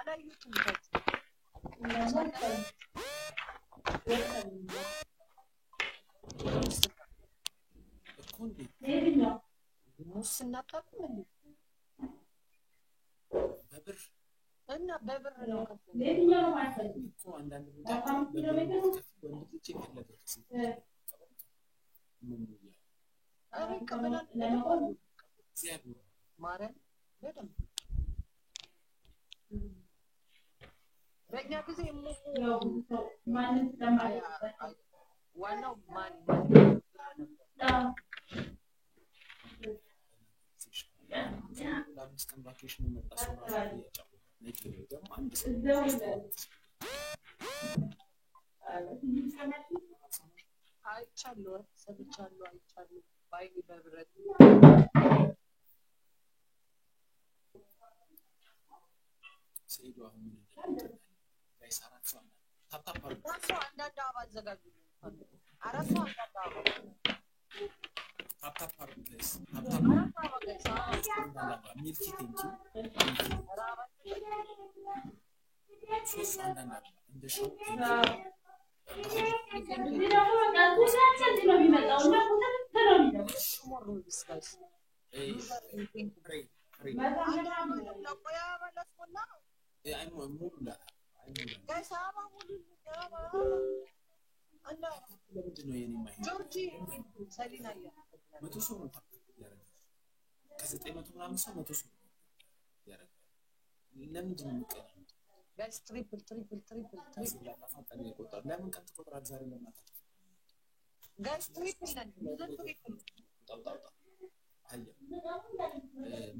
አላዩትም ሙስና ታጥመን በብር እና በብር ነው ለየትኛው ማለት ነው እኮ አንዳንድ ቦታ ወንድ ልጅ ይፈለጋል ምን ይላል አሬ ከመላል ለማወቅ እግዚአብሔር ማረን በደንብ በእኛ ጊዜ ማንን ተማሪያ ዋናው ማን ለአምስት ቀን ቫኬሽን መጣ ሰው ያጫው ነጭ ደግሞ አንድ አይቻለሁ ሰብቻለሁ አይቻለሁ ባይኔ በብረት ሰይዶ አሁን ጋይስ አራት ሰው ታታፓሩ አንዳንድ አባል ዘጋጁ አራት ሰው አንዳንድ አባል ታታፓሩ ጋይስ ታታፓሩ ጋይስ ሚልኪ ቴንኪ ሶስት አንዳንድ አባል እንደ ሾው ነው የሚመጣውና ነው የሚመጣው ዲስካስ ለምንድነው የኔ ማይ ጆርጂ ሰሊናያ 100 ሰው ነው ያረጋል ከ900 ምናምን ሰው 100 ሰው ያረጋል ለምንድነው የሚቀር ጋይስ ትሪፕል ያፋጣን ይቆጣል ለምን ቀን ተቆጥራል ዛሬ ለማታ ጋይስ ትሪፕል ነን ትሪፕል ታውጣ አለ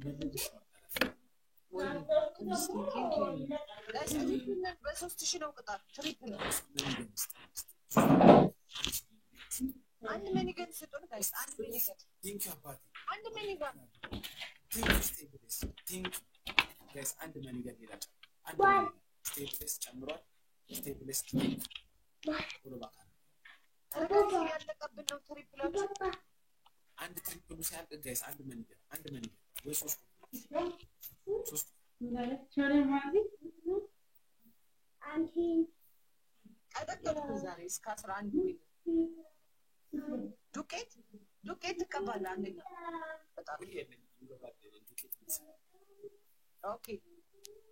ምን ልጅ ወይ ጋይስ ትሪፕል ነን በ3000 ነው ቅጣት ትሪፕል አንድ መኒገን ስጡን ጋይስ አንድ መኒገን ቲንክ አባቲ አንድ መኒገን ቲንክ ጋይስ አንድ መኒገን ይላል አንድ ስቴፕስ ጨምሯል ስቴፕስ ወደ ባካ አረጋጋ ያለቀብን ነው ትሪፕላችሁ አንድ ትሪፕሉ ሲያልቅ ጋይስ አንድ መኒገን ወይ ሶስት ቸሬ ማለት አንቺ አደረኩ ዛሬ እስከ 11 ወይ ዱቄት ተቀበል አንደኛ በጣም ይገባል ዱቄት ኦኬ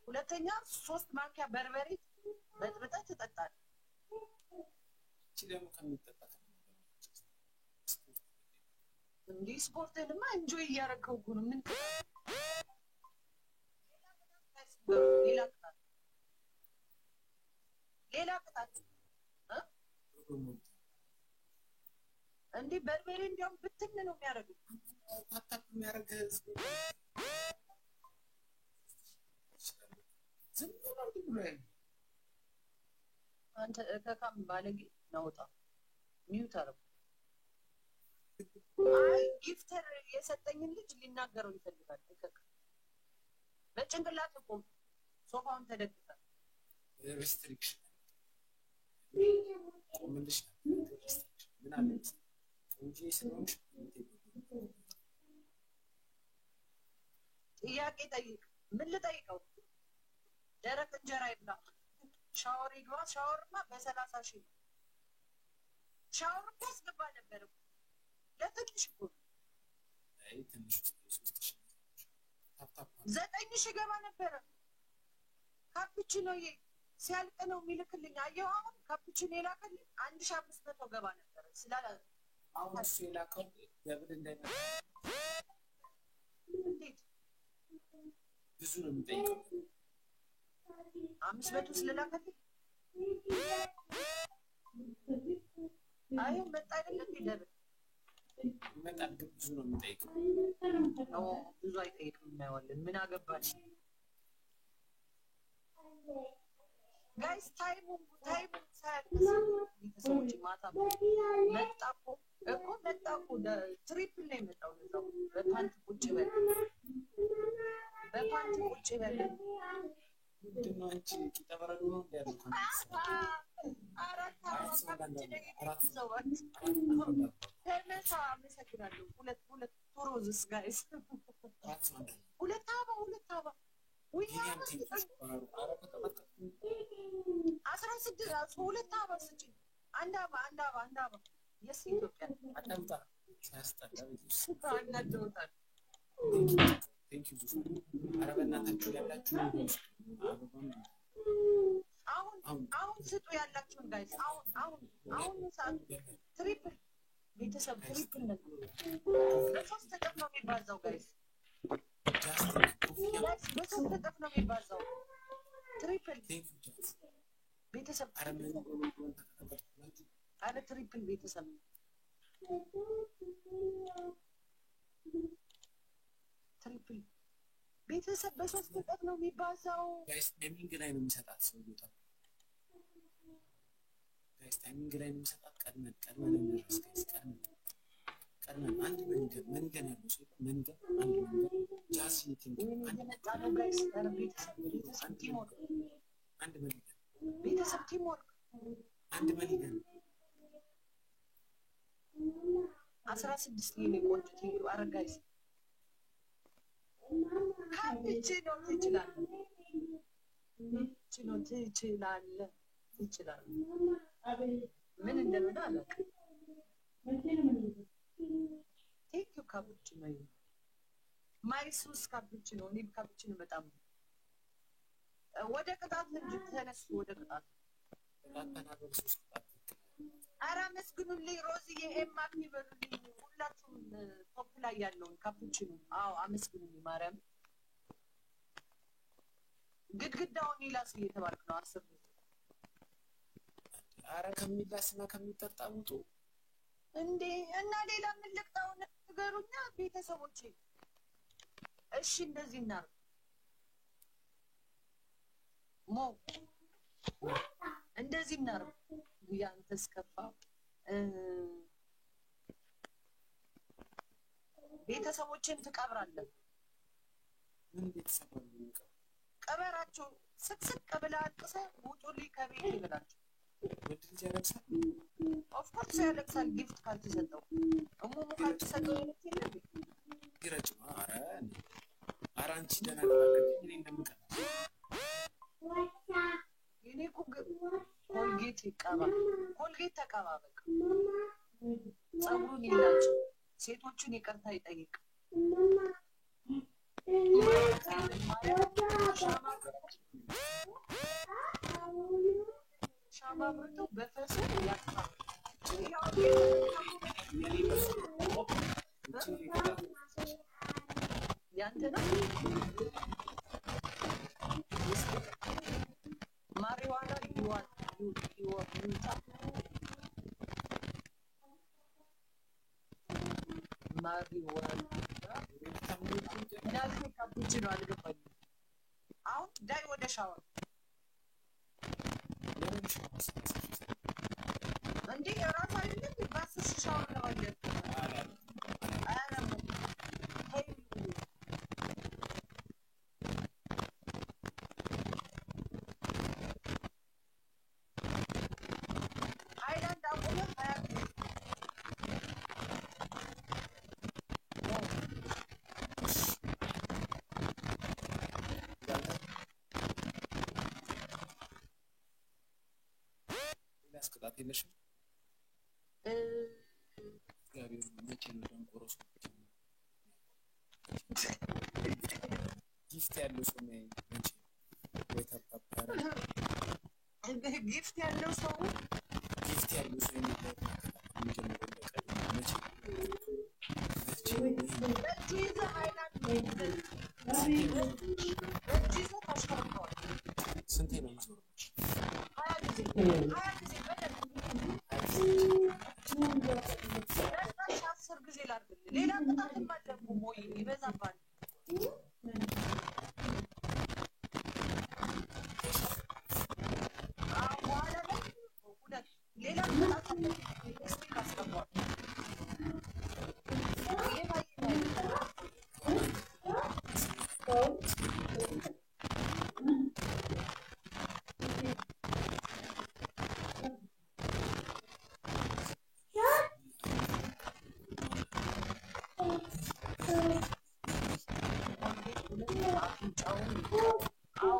ሁለተኛ 3 ማንኪያ በርበሬ በጥብጠህ ትጠጣለህ እቺ ደግሞ ከሚጠጣ እንዴ ስፖርትንማ እንጆይ እያረከው ነው ምን ሌላ ቅጣት እንዴ በርበሬ እንዲያውም ብትን ነው የሚያረጋው ታታክ የሚያረጋው ዝም ብሎ አንተ ከካም ባለጌ ናውጣ ሚውት አረብ አይ ጊፍተር የሰጠኝን ልጅ ሊናገረው ይፈልጋል ከካ በጭንቅላት ቆም ሶፋውን ተደግፈ ሪስትሪክሽን ምንድነው ምን አለ እንጂ ስለሆንሽ ጥያቄ ጠይቅ ምን ልጠይቀው ደረቅ እንጀራ ይብላ ሻወር ይግባ ሻወርማ በ30,000 ሻወር ታስገባ ነበር ለትንሽ እኮ አይ ትንሽ 9,000 ገባ ነበር ካፕቺኖ ሲያልቅ ነው የሚልክልኝ አየው አሁን ካፕቺኖ ይላክልኝ 1500 ገባ ነበር ስላላ አሁን እሱ ይላከው ደብል እንዳይመጣ ብዙ ነው የሚጠይቀው 500 ስለላከልኝ አይ መጣ አይደለም ይደብ መጣ ብዙ ነው የሚጠይቀው ነው ብዙ አይጠይቅም እናይዋለን ምን አገባኝ ጋይስ ታይሙ ሳይልስ ሰዎች ማታ መጣቆ ትሪፕል ላይ መጣው ነው በፓንት ቁጭ በል ምንድነው አንቺ ተበረዶ ነው ያለው አራት ሰዎች ተነሳ መሰግናለሁ ሁለት ቶሮዝስ ጋይስ ሁለት አባ ወይ ሁለት አበባ ስጪኝ። አንድ አበባ የስ ኢትዮጵያ አዳምጣ ሲያስጠላ አናደውታል። ቴንክ ዩ ዙፋን። ኧረ በእናታችሁ ያላችሁ አሁን ስጡ ያላችሁን ጋይስ። አሁን ሰዓት ትሪፕል ቤተሰብ ትሪፕል ነው። በሶስት እጥፍ ነው የሚባዛው ጋይስ። በሶስት እጥፍ ነው የሚባዛው ትሪፕል ቤተሰብ። አረ ትሪፕል ቤተሰብ ትሪፕል ቤተሰብ በሶስት እጥፍ ነው የሚባዛው ጋይስ። ታይሚንግ ላይ ነው የሚሰጣት ሰው ይወጣ ጋይስ። ታይሚንግ ላይ ነው የሚሰጣት። ቀድመን እንድረስ ጋይስ። ቀድመን አንድ መንገድ ያለው ሰው መንገድ አንድ መንገድ ጃስ ሚቲንግ አንድ መጣ ነው ጋይስ። አረ ቤተሰብ ቲምወርክ አንድ መንገድ ቤተሰብ ቲምወርክ አንድ መንገድ 16 የኔ ቆንጆ ቲዩ። አረ ጋይስ ካብቼ ነው ትችላለህ። ምን እንደሆነ አላውቅም። ቴንክ ዩ ካፑቺኖ ማይሱስ ካፑቺኖ። እኔ ካፑቺኖ በጣም ወደ ቅጣት እንጂ ተነሱ ወደ ቅጣት። ኧረ አመስግኑልኝ ሮዝዬ ኤማክ ይበሉልኝ ሁላችሁም ቶፕ ላይ ያለውን ካፑቺኖ። አዎ አመስግኑልኝ ማርያም። ግድግዳውን ይላስ እየተባልክ ነው። 10 ኧረ ከሚላስና ከሚጠጣ ውጡ እንዴ! እና ሌላ ምን ልቅጣው ንገሩኛ ቤተሰቦቼ። እሺ እንደዚህ እናድርግ። እንደዚህ እናድርግ። ያንተስ ከፋ። ቤተሰቦችን ትቀብራለህ። ምን ቤተሰብ ነው? ቀበራቸው ስቅስቅ ብለህ አልቅሰህ ውጡልኝ ከቤት ይብላችሁ። ወድ ልጅ ያለቅሳል። ኦፍኮርስ ያለቅሳል። ጊፍት ካልተሰጠው እሙሙ ካልተሰጠው ይረጭ። ኧረ አንቺ ደህና ገባህ። እኔ እንደምቀር የኔ ኮልጌት ይቀባ። ኮልጌት ተቀባ። በቃ ፀጉሩን ይላጭ። ሴቶችን ይቅርታ ይጠይቅ። ሻማ ብርቶ በፈሱ ያጥፋ። ያንተ ነው ማሪዋና ይወጣ ማሪዋና ናዚ ካፑቺኖ አልገባኝም። አሁን ዳይ ወደ ሻወር እንዴ ራስ አይደለም ባስሽ ሻወር ለማግኘት ሃይላንድ አቁመ ቅጣት የለሽም። እግዚአብሔር መቼ ነው ደንቆሮስ ጊፍት ያለው ሰው ነው እንጂ ወይ ተባባረ ጊፍት ያለው ሰው ነው የሚጀምረው መቼ በጂዛ ሃይላንድ በጂዛ ታሽከረክረዋል። ስንቴ ነው የምትዞረው? 20 ጊዜ አስር ጊዜ ላድርግልህ። ሌላ ቅጣትም አለ እኮ ሞይ ይበዛባል። በኋላ ላይ ሁለት ሌላ ቅጣት አለ። እስቲ ካስገባል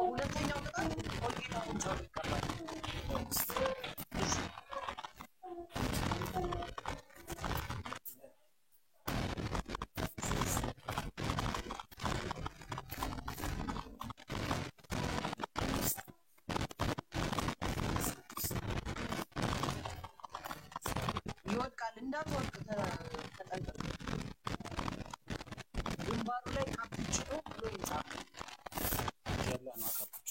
ሁለተኛው ቅጣት ኮልጌት አፍንጫውን ይቀባል። እንዳትወርቅ ተጠንቀቅ። ግንባሩ ላይ ካፕቺኖ ብሎ ይጻፍ። ያላ ነው አካባቢ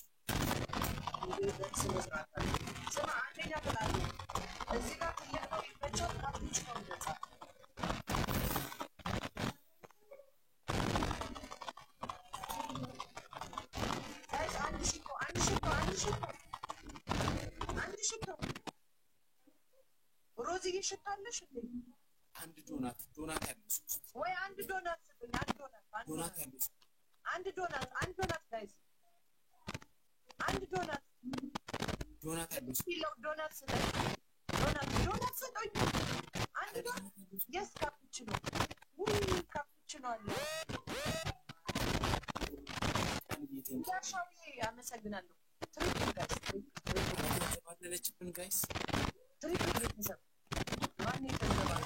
ስማ አንደኛ ትላለህ እዚህ ጋር ትልቅ ነው የሚመቸው ካፕቺኖ ይጻፍ። ሮዚ ይሽታለሽ እንዴ? አንድ ዶናት ያለው ወይ አንድ ዶናት ስጡኝ። አንድ ዶናት ጋይስ አንድ ዶናት ያለው ኪሎ ዶናት ስጡኝ። አንድ ዶናት የስ ካፕቺኖ ካፕቺኖ አለ። ያሻውዬ አመሰግናለሁ። ትሪፕል ጋይስ ትሪፕል ቤተሰብ ማን ይተዘባል?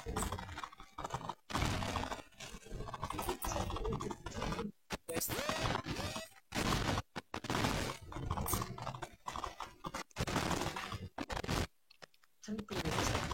ትሪፕል ቤተሰብ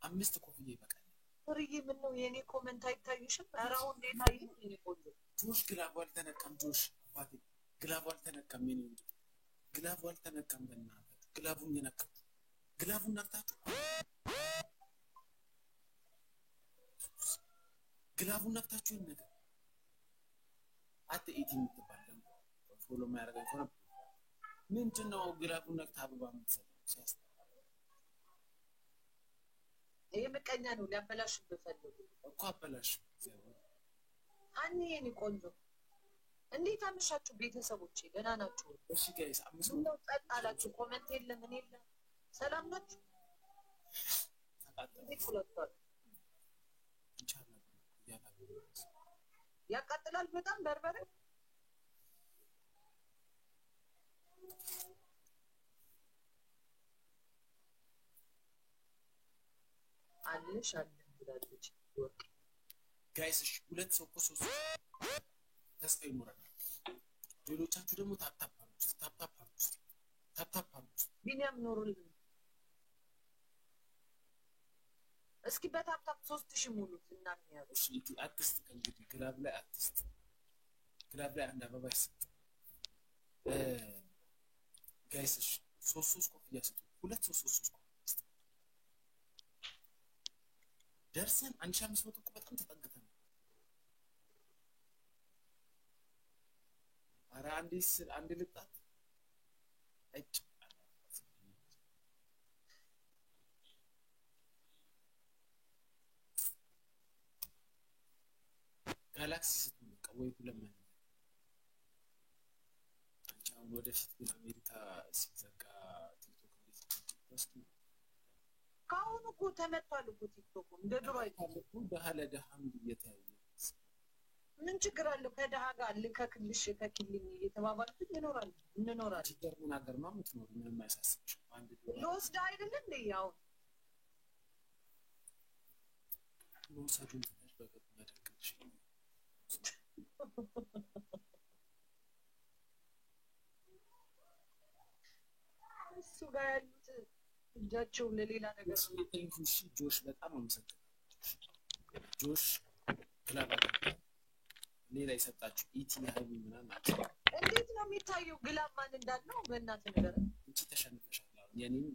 አምስት ኮፍያ ይበቃል። ፍርዬ ምን ነው የኔ ኮሜንት አይታይሽም? ኧረ አሁን እንዴት አየህ? የኔ ቆንጆ ጆሽ ግላቡ አልተነካም። ጆሽ አባቴ ግላቡ አልተነካም። የኔ እንዴ ግላቡ አልተነካም። በእናትህ ግላቡን የነካው ግላቡን ነክታችሁ ግላቡን ነክታችሁ ነገር አት ኢቲ የምትባል ደግሞ ፎሎ ማያደርገኝ ከሆነ ምንድን ነው ግላቡን ነክታ አበባ የምትሰጠው? ሲያስጠላ ይሄ ምቀኛ ነው። ሊያበላሽ በፈልጉ እኮ አበላሽ። አኒ የኔ ቆንጆ እንዴት አመሻችሁ ቤተሰቦቼ? ደህና ናችሁ? እሺ ጋይስ አምስት ነው ጸጥ አላችሁ። ኮሜንት የለም ምን የለም። ሰላም ናችሁ? ያቃጥላል በጣም በርበሬ አለሽ አለ ብላለች ወርቅ ጋይስ። እሺ ሁለት ሰው እኮ ሶስት ተስፋ ይኖራል። ሌሎቻችሁ ደግሞ ታፕታፕ ቢኒያም ኖሩልን እስኪ በታፕታፕ 3000 ሙሉት እና የሚያሩ እሺ አትስት ከእንግዲህ ግላብ ላይ አትስት። ግላብ ላይ አንድ አበባ ይስጥ ጋይስ። እሺ ሶስት ኮፍያ ስጡ። ሁለት ሶስት ኮፍያ ስጡ። ደርሰን 1500 እኮ በጣም ተጠግተን። ኧረ አንድ ልጣት እጭ ጋላክሲ ስትመጣ ወይ ለምን አንቻው ወደፊት ግን አሜሪካ ሲዘጋ ቲክቶክ እንዴት ወስቱ ካሁን እኮ ተመቷል እኮ ቲክቶክ እንደ ድሮ አይደለም። ደሃ ለደሃም እየተያየ ምን ችግር አለው? ከደሃ ጋር ልከክልሽ ከክልኝ እየተባባልኩኝ እንኖራለን። ችግር ምን አገር ነው የምትኖር? ምንም አያሳስብሽ። አንድ ልወስድ አይደል እንዴ? ያው መውሰዱን ትንሽ በገብ መደቅልሽ እሱ ጋር ያሉት እጃቸው ለሌላ ነገር ቴንኪ ጆሽ፣ በጣም አመሰግናለሁ ጆሽ። ክላባ ሌላ የሰጣችሁ ኢቲ ሃይሚ ምናምን እንዴት ነው የሚታየው? ግላብ ማን እንዳለው በእናትህ ነገር እንቺ ተሸንፈሻል። የኔን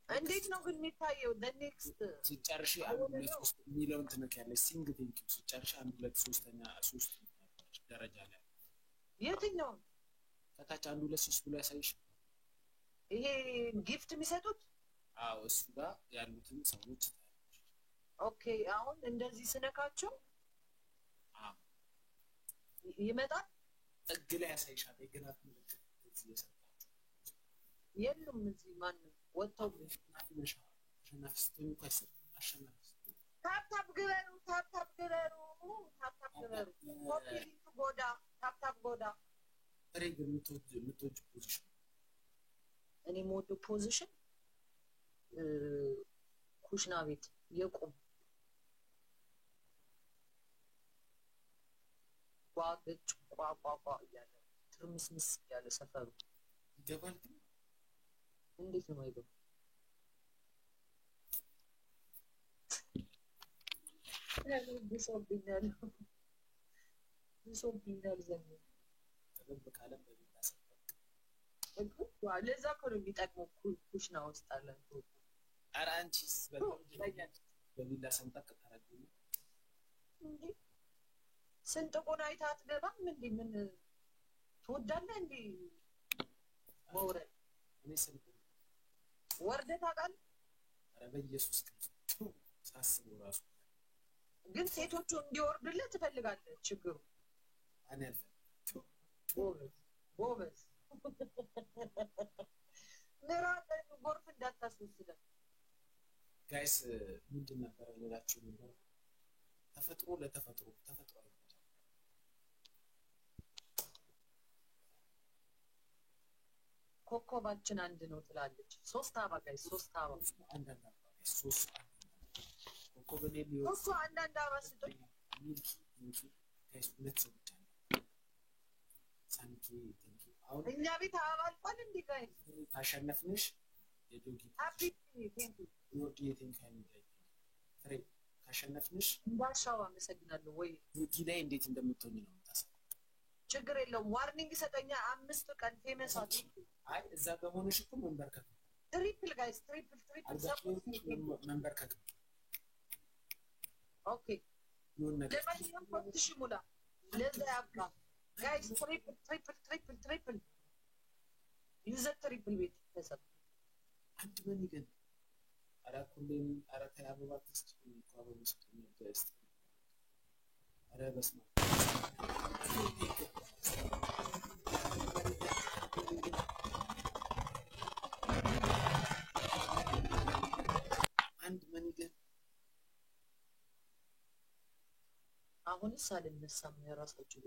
እንዴት ነው ግን የሚታየው? ኔክስት ሲጨርሽ 1 2 3 የሚለውን ትነኪያለሽ። ሲንግ ቴንኪ ሲጨርሽ 1 2 3 ደረጃ ላይ የትኛው ከታች 1 2 3 ብሎ ያሳይሽ። ይሄ ጊፍት የሚሰጡት? አዎ እሱ ጋር ያሉትን ሰዎች። ኦኬ አሁን እንደዚህ ስነካቸው ይመጣል። ጥግ ላይ ያሳይሻል። የግናት ምልክት እዚህ የሰጣችሁ የሉም። እዚህ ማንም ወጥተው አሸናፊ ስትሆኝ እኮ አይሰጥም። አሸናፊ ስትሆኝ ታፕታፕ ግበሩ፣ ታፕታፕ ግበሩ፣ ታፕታፕ ግበሩ። ኮፒ ሊንክ ጎዳ፣ ታፕታፕ ጎዳ። ፍሬ ግን የምትወጂው ፖዚሽን? እኔ የምወደው ፖዚሽን ኩሽና ቤት የቁም ጓገጭ ቋቋቋ እያለ ትርምስምስ እያለ ሰፈሩ ይገባል። ግን እንዴት ነው አይገባ? ብሶብኛል ዘመን በደንብ ካለም በቤት አሰበቅ። ለዛ እኮ ነው የሚጠቅመው ኩሽና ውስጥ አለ። ኧረ አንቺስ በቢላ ሰንጠቅ ታረጊ እንዴ? ስንጥቁን አይታ አትገባም እንዴ? ምን ትወዳለህ እንዴ? መውረድ እኔ ስንት ወርደህ ታውቃለህ? ኧረ በኢየሱስ ክርስቶስ ሳስበው ራሱ ግን ሴቶቹ እንዲወርዱልህ ትፈልጋለህ። ችግሩ እኔ አልፈልግም። ጎበዝ ምራቅ ጎርፍ እንዳታስወስደን። ጋይስ ምንድን ነበረ ልላችሁ ነበር? ተፈጥሮ ለተፈጥሮ ኮከባችን አንድ ነው ትላለች። 3 አበባ ጋይስ፣ 3 አበባ አንዳንድ አበባ ጋይስ፣ 3 ኮከብ እኔ ሊወጣ እሱ አንዳንድ አበባ ስጡኝ። ሚልኪ ጋይስ 2 ሰው ብቻ ነው። ሳንኪ ቴንኪ። አሁን እኛ ቤት አበባ አልቋል እንዴ ጋይስ? ካሸነፍንሽ የዶጊ ሃፒ ቴንኪ ዮርዲ ቴንኪ የሚታይ ፍሬ ካሸነፍንሽ እንዳሻው አመሰግናለሁ። ወይ ዶጊ ላይ እንዴት እንደምትሆኝ ነው የምታስበው። ችግር የለውም። ዋርኒንግ ሰጠኛ 5 ቀን ፌመስ አትሁን። አይ እዛ በሆነሽ እኮ መንበርከክ ነው። ትሪፕል ጋይስ፣ ትሪፕል መንበርከክ ነው። ኦኬ ለማንኛውም ኮትሽ ሙላ ለዛ ያብቃ ጋይስ። ትሪፕል ዩዘር ትሪፕል ቤት ተሰብ አንድ ምን ይገን አራኩልን አራታ አበባ ተስጭ እንኳን በመስጠት ነው። አረ በስመ አንድ ምን ይገን አሁንስ አልነሳም። የራሳችሁ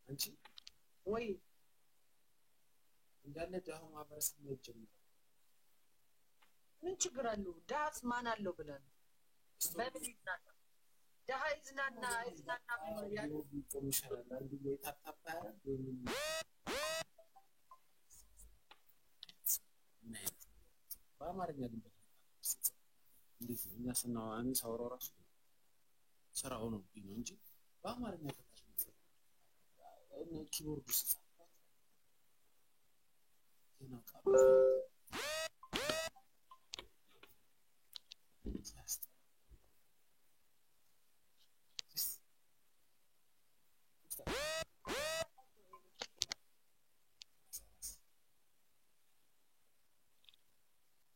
አንቺ ወይ እንዳለ ደሃ ማህበረሰብ ነው ጀምሮ ምን ችግር አለው? ዳስ ማን አለው ብለን በምን ይዝናና? ደሃ ይዝናና ያለው ቢቆም ይሻላል። አንዱ ወይ ታጣጣ ወይ በአማርኛ ግን እንዴት ነው? እኛ ስናወራ ሳውራው ራሱ ስራው ነው እንጂ በአማርኛ ከታች ነው እና ኪቦርድ ውስጥ ይናቃሉ።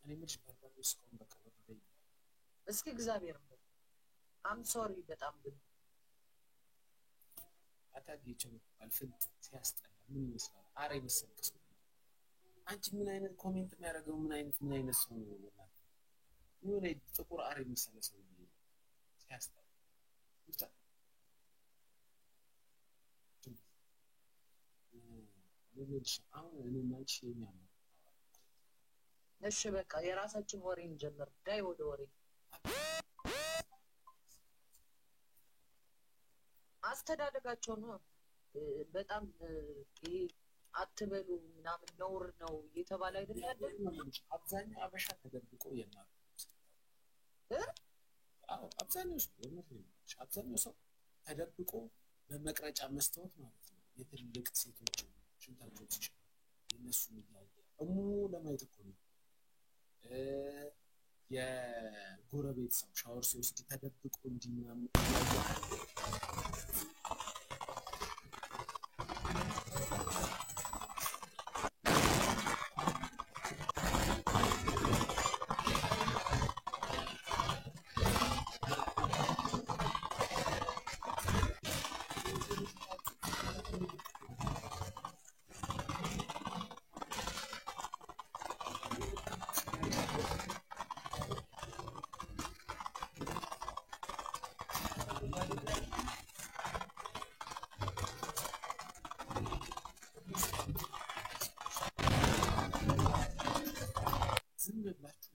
እኔ ምንሽ ባርባዶ እስካሁን በቃ ወደይ እስኪ እግዚአብሔር ነው አም ሶሪ በጣም ግን አታዲቸው አልፍንት ሲያስጠላ ምን ይመስላል? አረ ይመስልክስ አንቺ ምን አይነት ኮሜንት የሚያደርገው ምን አይነት ሰው ነው? የሆነ ጥቁር አረ ይመስላል ሰው ያስታል ብቻ አሁን እኔ ማንቺ የሚያምር እሺ በቃ የራሳችን ወሬ እንጀምር። ዳይ ወደ ወሬ አስተዳደጋቸው ነው። በጣም አትበሉ ምናምን ነውር ነው እየተባለ አይደል ያለ። አብዛኛው አበሻ ተደብቆ የማር አብዛኛው ሰው ተደብቆ በመቅረጫ መስታወት ማለት ነው የትልቅ ሴቶች ሽንታቸው ሲሸ የነሱ እያየ እሙ ለማየት እኮ ነው። የጎረቤት ሰው ሻወር ሲወስድ ተደብቆ እንዲናም ዝም ብላችሁ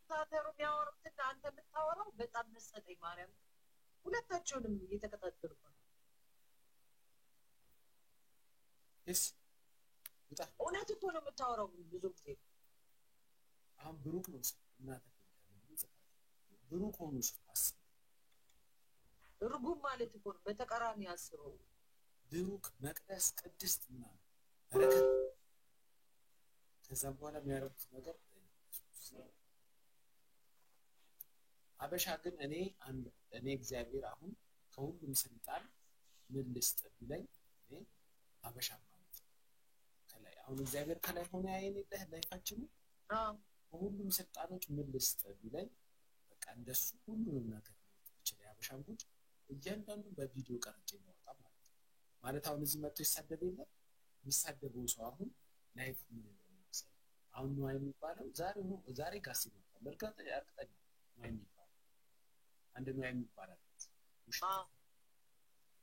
ታተሩ የሚያወሩትና አንተ የምታወራው በጣም መሰለኝ። ማርያም ሁለታቸውንም እየተከታተልኩ ነው። እውነት እኮ ነው የምታወራው ብዙ ጊዜ። አሁን ብሩክ ነው እናት ብሩክ ሆኖ አስብ። እርጉም ማለት እኮ ነው በተቃራኒ አስበው። ብሩክ መቅደስ ቅድስት ምናምን በረከት ከዛም በኋላ የሚያደርጉት ነገር አበሻ ግን እኔ እግዚአብሔር አሁን ከሁሉም ስልጣን ምን ልስጥ ቢለኝ እኔ አበሻ ማለት ነው። ከላይ አሁን እግዚአብሔር ከላይ ሆነ ያየን የለህ ላይፋችን ከሁሉም ስልጣኖች ምን ልስጥ ቢለኝ በቃ እንደሱ ሁሉንም ነገር ይችላል። የአበሻን ጉድ እያንዳንዱ በቪዲዮ ቀርጬ ማውጣ ማለት ነው። ማለት አሁን እዚህ መጥቶ ይሳደብ የለ የሚሳደበው ሰው አሁን ላይፍ ምን እንደሚመስል አሁን ነው የሚባለው ዛሬ ጋር ሲመጣ በርካታ ያርቀኝ ነው የሚባለው አንድ ነው የሚባለው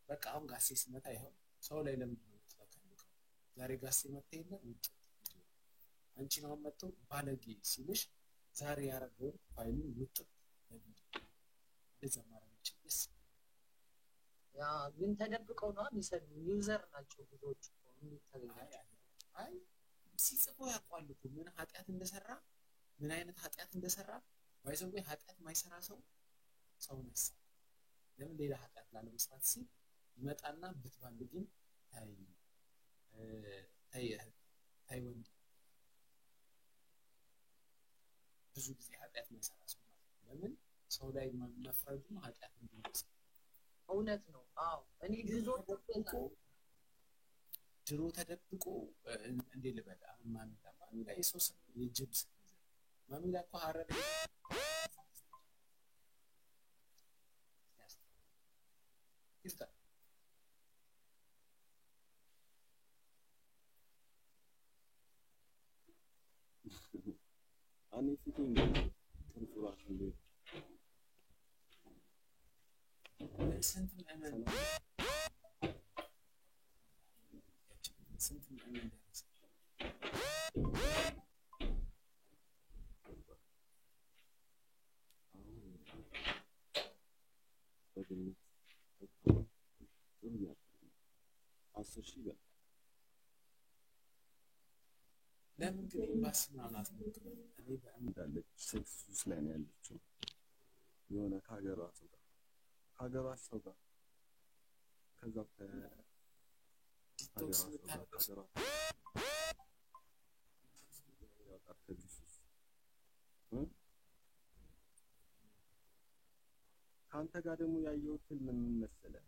በቃ አሁን ጋር ሲመጣ ይሄው ሰው ላይ ለምንድን ነው የምትፈከርከው? ዛሬ ጋር ሲመጣ የለ ውጭ አንቺን አሁን መጥቶ ባለጌ ሲልሽ ዛሬ ያረገውን ፋይሉን ውጥ ለቪዲዮ እንደዛ ማድረግ ይችላል። ያ ግን ተደብቀው ነው የሚሰሩ ዩዘር ናቸው ብዙዎች አይ ሲጽፉ ያውቃሉ እኮ ምን ኃጢአት እንደሰራ ምን አይነት ኃጢአት እንደሰራ ባይዘው ኃጢአት ማይሰራ ሰው ነሳ ለምን ሌላ ኃጢአት ላለመስራት ሲል ይመጣና ብትባልግን ታይ ወንድ ብዙ ጊዜ ኃጢአት ማይሰራ ሰው ማለት ነው። ለምን ሰው ላይ መፍረዱ ኃጢአት እንደሆነ እውነት ነው። አዎ እኔ ድሮ ተደብቆ እንዴ ልበል አሁን ማሚላ የሰው ስም የጅብ ስም ማሚላ እኮ ሀረር ይፍታ እኔ ፊቴን ትንሱራሽ እንዴ ስንት ለምን ግን ባስማና አትሞክርም? እኔ እንዳለች ሴክስ ውስጥ ላይ ነው ያለችው የሆነ ከሀገሯ ሰው ጋር ከዛ ዲቶክስ ምታደርገው ከአንተ ጋር ደግሞ ያየሁት ፊልም ምን መሰለህ?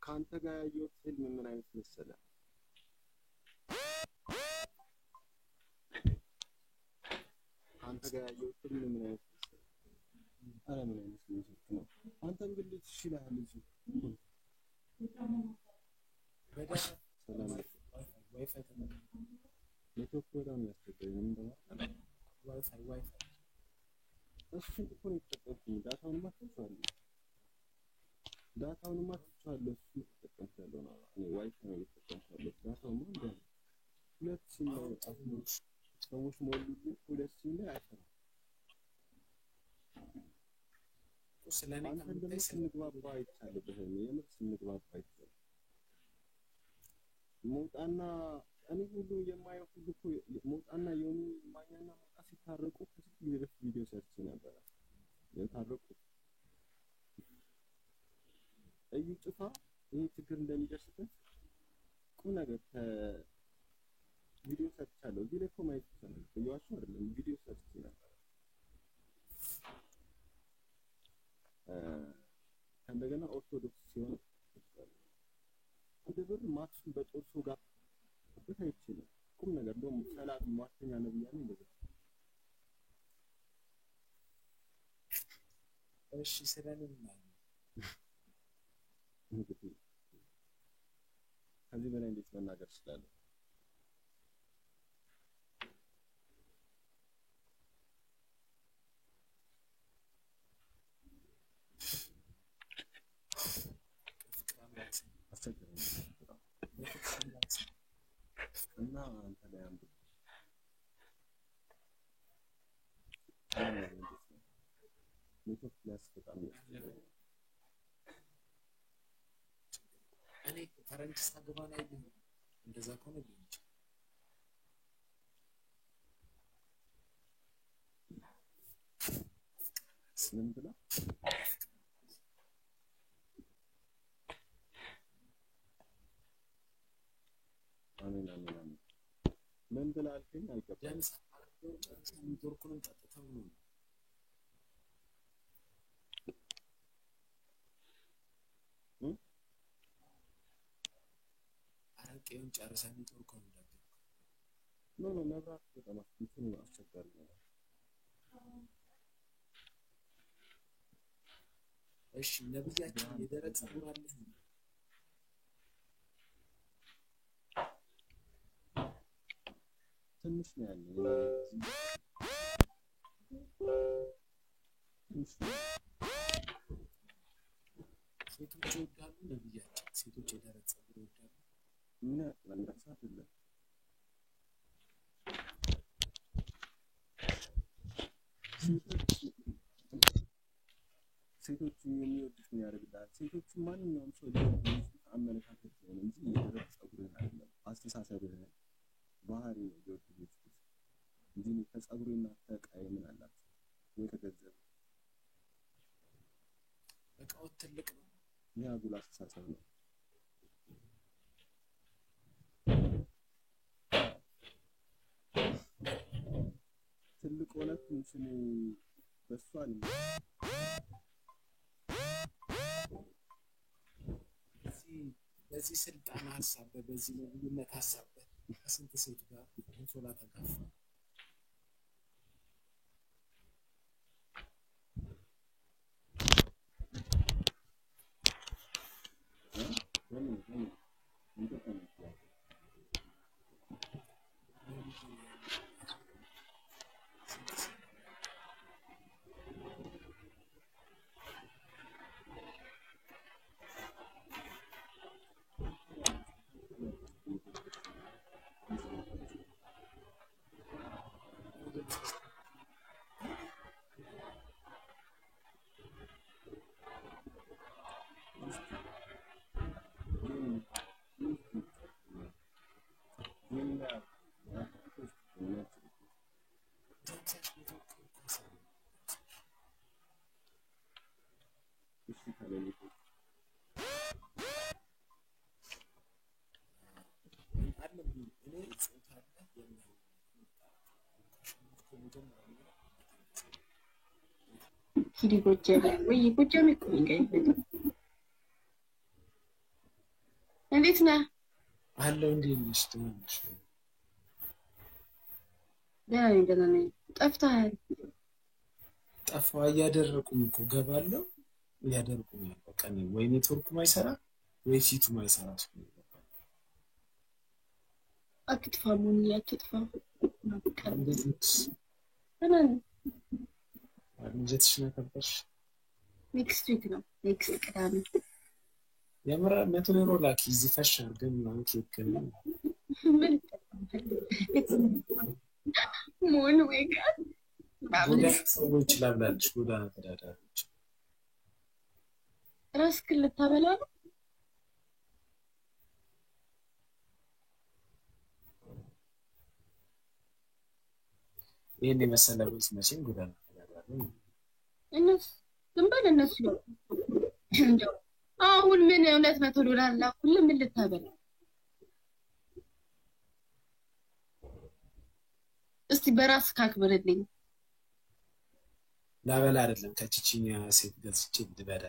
ከአንተ ጋር ያየሁት ፊልም ምን አይነት መሰለህ? አንተ ጋር ያየሁት ምን አይነት አረ ምን አይነት ስልክ ነው? አንተም ግን ልጅ ይችላል ልጅ ሰላም ዋይፋይ ኔትወርክ በጣም ያስቸገረኝ እንደው ዋይፋይ እሱን እኮ ነው የተጠቀምኩት። ዳታውንማ ትቼዋለሁ። እሱ የተጠቀምኩት ያለው ነው። እኔ ዋይፋይ ነው የተጠቀምኩት ያለው። ዳታውማ እንደ ሁለት ሲም ነው አሁን ሰዎች ሞሉልኝ። ሁለት ሲም ላይ አይሰራም። ስለኔ አንተ ደግሞ ስንግባባ አይቻልብህም። የምር ስንግባባ አይቻልም። ሞጣና እኔ ሁሉ የማየው ሁሉ እኮ ሞጣና የሆኑ ማኛና ሞጣ ሲታረቁ ከስንት ጊዜ በፊት ቪዲዮ ሰርች ነበር። የታረቁ እዩ ጭፋ ይሄ ችግር እንደሚደርስበት ቁም ነገር ከቪዲዮ ሰርቻለሁ። እዚህ ላይ እኮ ማየት ይቻላል። እያዋሹ አይደለም፣ ቪዲዮ ሰርች ነበር። ከእንደገና ኦርቶዶክስ ሲሆን እንደዚህ ማክሱን በጦርሶ ጋር አይችልም። ቁም ነገር ደግሞ ሰላት ማስተኛ ነብያኔ እንደዚህ እሺ ስለምን ማለት ከዚህ በላይ እንዴት መናገር እችላለሁ? እና አንተ ላይ አንዱ ኔትወርክ በጣም እኔ ፈረንጅ ሳገባ ላይ እንደዛ ከሆነ ሊሆን ይችላል። ምን ብላ አሜን አሜን አሜን ምን ብላ አልከኝ? አልገባኝም። ኔትወርኩንም ጠጥተው ነው አረቄውን ጨርሰን ኔትወርኩን እንዳገኘው ኖ መብራት በጣም አስቸጋሪ ነው። እሺ ነብያችን የደረት ጸጉር አለ ትንሽ ነው ያለው ሴቶች ይወዳሉ። ነብያችን ሴቶች የደረት ጸጉር ይወዳሉ። ምን ለምሳሌ አይደለም ሴቶቹ የሚወዱት ምን ያደርግልሃል? ሴቶቹ ማንኛውም ሰው ሊወዱት አመለካከት ነው እንጂ የደረት ጸጉርን አይደለም። አስተሳሰብህን ባህሪ ነው ሊወዱት እንጂ ከጸጉሬና ከዕቃዬ ምን አላቸው ወይ ከገንዘብ ዕቃው ትልቅ ነው። ይህ አጉል አስተሳሰብ ነው። ትልቅ ሆነ ትንሽን በሱ አለ በዚህ ስልጣን ሀሳብ በዚህ ልዩነት ሀሳብ ከስንት ሴት ጋር እንሶላ ተጋፋ። Kiri bocce, ወይ ጎጃም እኮ እንገኝ እንዴት ነህ? አለው እንዴ ልጅ ትንሽ ደህና ነኝ። ጠፍተሃል። ጠፋ እያደረቁኝ እኮ ገባለሁ እያደረቁኝ በቃ ነው ወይ ኔትወርኩ ማይሰራ ወይ ሲቱ ማይሰራ ስለሆነ አትጥፋሙን ያትጥፋ እንዴት ተናን እንጀትሽ ነበር ኔክስት ዊክ ነው ኔክስት ቅዳሜ የምራ መቶ ዩሮ ላኪ እዚህ ፈሽ አድርገን ምናምን ኬክ ነው ምን ሞን ዌጋ ጎዳና ሰዎች ላብላልሽ ጎዳና ተዳዳሪዎች ራስክን ልታበላ ነው ይሄን የመሰለ ወይስ መቼም ጎዳና ተዳዳሪ እነሱ ዝም በል እነሱ ነው እንደው አሁን ምን $200 ላኩልህ ምን ልታበላ እስቲ በራስ ካክብርልኝ ላበላ አይደለም ከቺቺኛ ሴት ገዝቼ ልበዳ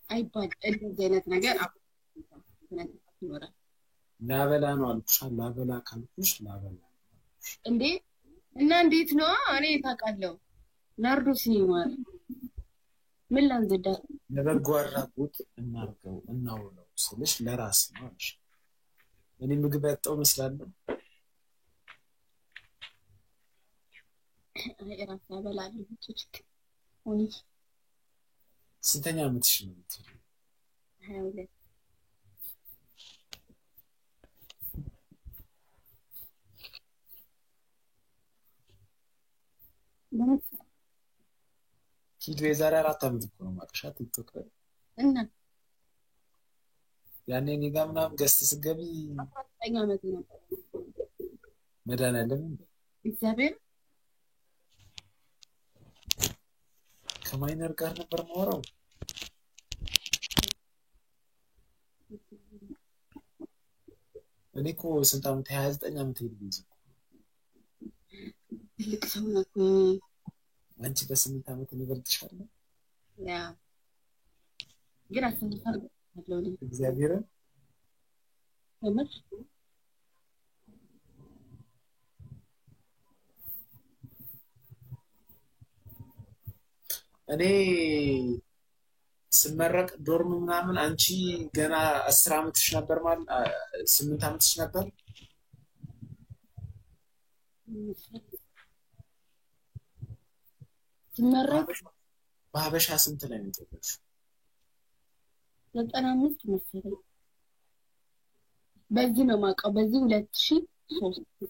አይባል እንደዚህ አይነት ነገር ይኖራል ላበላ ነው አልኩሽ ላበላ ካልኩሽ ላበላ እንዴ እና እንዴት ነው እኔ ታውቃለሁ ናርዶስ ይማር ምን ላንዘዳ ለበጎ አድራጎት እናርገው እናውለው ስልሽ ለራስ ነው አልሽ እኔ ምግብ ያጣው መስላለሁ ራስ ያበላልኝ ጭጭክ ሆኒ ስንተኛ ዓመትሽ ነው 22 ኪዱ የዛሬ 4 ዓመት እኮ ነው ማቅሻ ቲክቶክ ላይ እና ያኔ እኔ ጋር ምናምን ገስት ስገቢ 19 ዓመት ነው መድኃኒዓለም እግዚአብሔር ከማይነር ጋር ነበር ማወራው እኔ እኮ ስንት ዓመት 29 ዓመት ሄድኩኝ ትልቅ ሰው ነው አንቺ በ8 ዓመት እኔ በልጥሻለሁ ያ ግን አሰንታለሁ እግዚአብሔር ለምን እኔ ስመረቅ ዶርም ምናምን አንቺ ገና 10 ዓመትሽ ነበር ማለት 8 ዓመትሽ ነበር ስመረቅ በሀበሻ ስንት ላይ ነው የተወለድሽ 95 መሰለኝ በዚህ ነው ማውቀው በዚህ 2003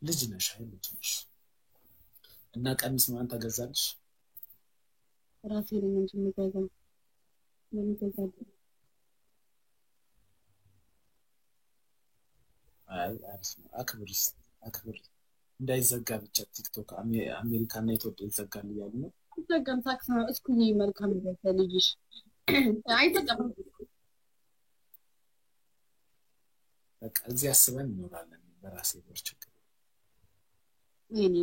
ልጅ ነሽ ልጅ ነሽ እና ቀሚስ ማን ተገዛልሽ ራሴ ነኝ እንጂ የምገዛው ምን ገዛል አይ አክብሪስ አክብሪ እንዳይዘጋ ብቻ ቲክቶክ አሜሪካ እና ኢትዮጵያ ይዘጋል ይያሉ ነው ተገም ታክስ ነው እስኩኝ መልካም ልጅሽ አይተቀም በቃ እዚህ አስበን እንኖራለን በራሴ ብር ችግር የኔ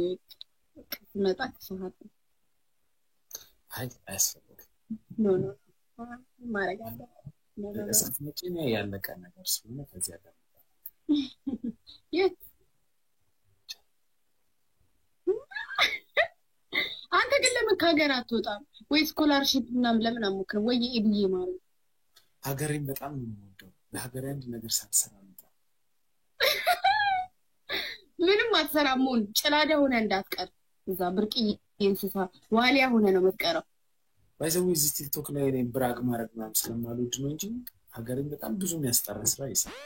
መጣ ከሰሃት አይ አያስፈልግም ኖ ኖ ማረጋለ ለሰፍ መጪና ያለቀ ነገር ስለሆነ ከዚያ ጋር የት አንተ ግን ለምን ከሀገር አትወጣም ወይ ስኮላርሺፕ ምናምን ለምን አሞክር ወይ ኤቢኤ ማለት ሀገሬን በጣም ነው የምወደው ለሀገሬ አንድ ነገር ሳትሰራ መጣ ምንም አትሰራሙን ጭላዳ ሆነ እንዳትቀር እዛ ብርቅዬ እንስሳ ዋሊያ ሆነ ነው የምትቀረው ባይዘው እዚህ ቲክቶክ ላይ እኔ ብራግ ማድረግ ምናምን ስለማልወድ ነው እንጂ ሀገሬን በጣም ብዙ የሚያስጠራ ስራ ይሰራል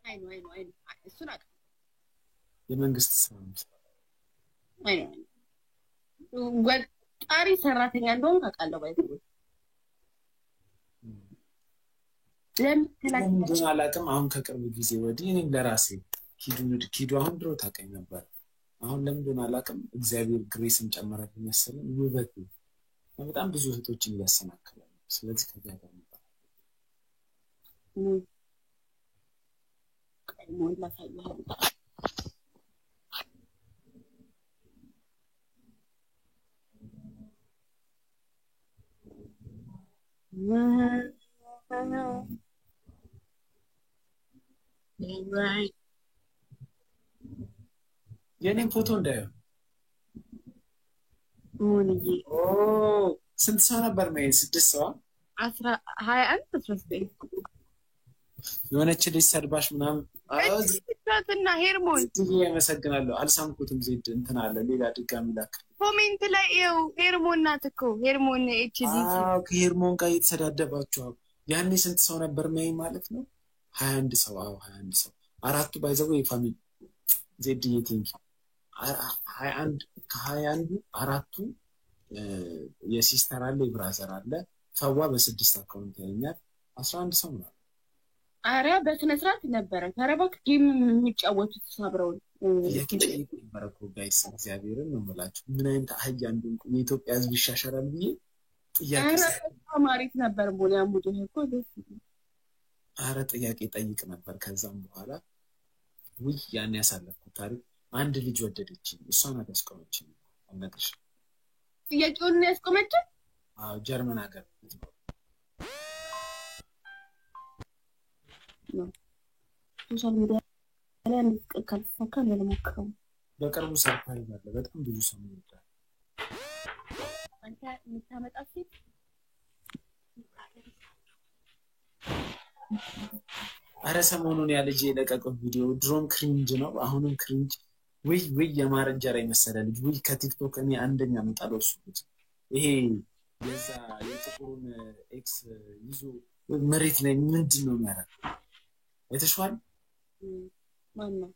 አይ እሱን አውቃለሁ የመንግስት ስራ ነው አይ ወጣሪ ሰራተኛ እንደሆነ አውቃለሁ ባይዘው ለምን አላውቅም አሁን ከቅርብ ጊዜ ወዲህ እኔም ለራሴ ኪዱ አሁን ድሮ ታውቀኝ ነበር አሁን ለምን አላውቅም እግዚአብሔር ግሬስን ጨመረብኝ መሰለኝ ውበት በጣም ብዙ እህቶችን ያሰናክላል ስለዚህ ከዚያ ጋር ነው ሞላ ሳይሆን right የኔን ፎቶ እንዳየው ሙኒዬ ስንት ሰው ነበር ነው? 6 ሰው 21 19 የሆነች ልጅ ሰድባሽ ምናምን እና ሄርሞን ያመሰግናለሁ። አልሳምኩትም። ዜድ እንትን አለ ሌላ ድጋሚ ላክ ኮሜንት ላይ ይኸው ሄርሞን ናት እኮ ሄርሞን ኤችዲ ከሄርሞን ጋር እየተሰዳደባችሁ ያኔ ስንት ሰው ነበር ነው ማለት ነው? 21 ሰው 21 ሰው አራቱ ባይዘው የፋሚሊ ዜድ የቲንክ 21 ከ21 አራቱ የሲስተር አለ የብራዘር አለ ፈዋ በ6 አካውንት ያኛል 11 ሰው ነው። አረ በስነ ስርዓት ነበረ። ተረባክ ጌም የሚጫወቱት ሳብረው የኪቺን ማረኮ ጋይስ እግዚአብሔርን ነው የምላችሁ። ምን አይነት አህያ እንደሆነ የኢትዮጵያ ህዝብ ይሻሻላል ብዬ ጥያቄ ተማሪት ነበር ሞላ ሙድ እኮ ደስ አረ ጥያቄ ጠይቅ ነበር። ከዛም በኋላ ውይ ያን ያሳለፍኩት ታሪክ አንድ ልጅ ወደደችኝ። እሷን አስቆመችኝ። አነግርሽ ጥያቄውን ያስቆመች ጀርመን ሀገር ነው። ሶሻል ሚዲያ ላይ አንድ ካልተሳካ ለሞክረው በቅርቡ ሰርፕራይዝ አለ። በጣም ብዙ ሰው ይወዳል። አንተ የምታመጣው ሴት አረ ሰሞኑን ያ ልጅ የለቀቀው ቪዲዮ ድሮም ክሪንጅ ነው፣ አሁንም ክሪንጅ። ወይ የማረንጀራ የመሰለ ልጅ ወይ ከቲክቶክ እኔ አንደኛ መጣለው እሱ ልጅ ይሄ የዛ የጥቁሩን ኤክስ ይዞ መሬት ላይ ምንድነው የሚያደርገው? የተሽዋል ማን ነው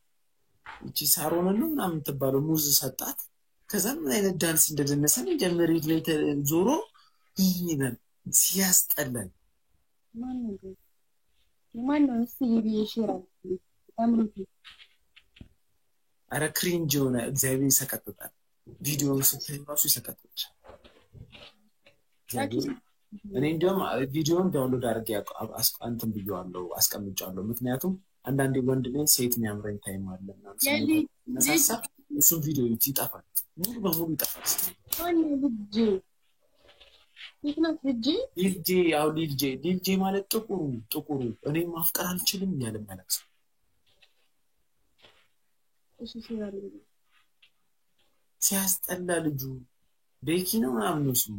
እቺ ሳሮን ነው ምናምን ተባለው ሙዝ ሰጣት። ከዛ ምን አይነት ዳንስ እንደደነሰን ጀመሪት ላይ ዞሮ ይሄን ሲያስጠላኝ ማን ነው ሲቢ ይሽራል ታምሩት አረ ክሪንጅ ሆነ። እግዚአብሔር ይሰቀጥጣል። ቪዲዮውን ስታይ ራሱ ይሰቀጥጣል። እኔ እንደውም ቪዲዮውን ዳውንሎድ አድርጌ አንተም ብየዋለሁ አስቀምጫለሁ። ምክንያቱም አንዳንዴ ወንድ ላይ ሴት የሚያምረኝ ታይም አለ ምናምን ነሳሳ እሱን ቪዲዮ ይጠፋል፣ ሙሉ በሙሉ ይጠፋል። ማን ልጅ ልጅ ያው ልጅ ማለት ጥቁሩ እኔ ማፍቀር አልችልም ያለ ማለት ነው። እሺ ሲራሪ ሲያስጠላ ልጁ ቤኪ ነው ምናምን ነው ስሙ።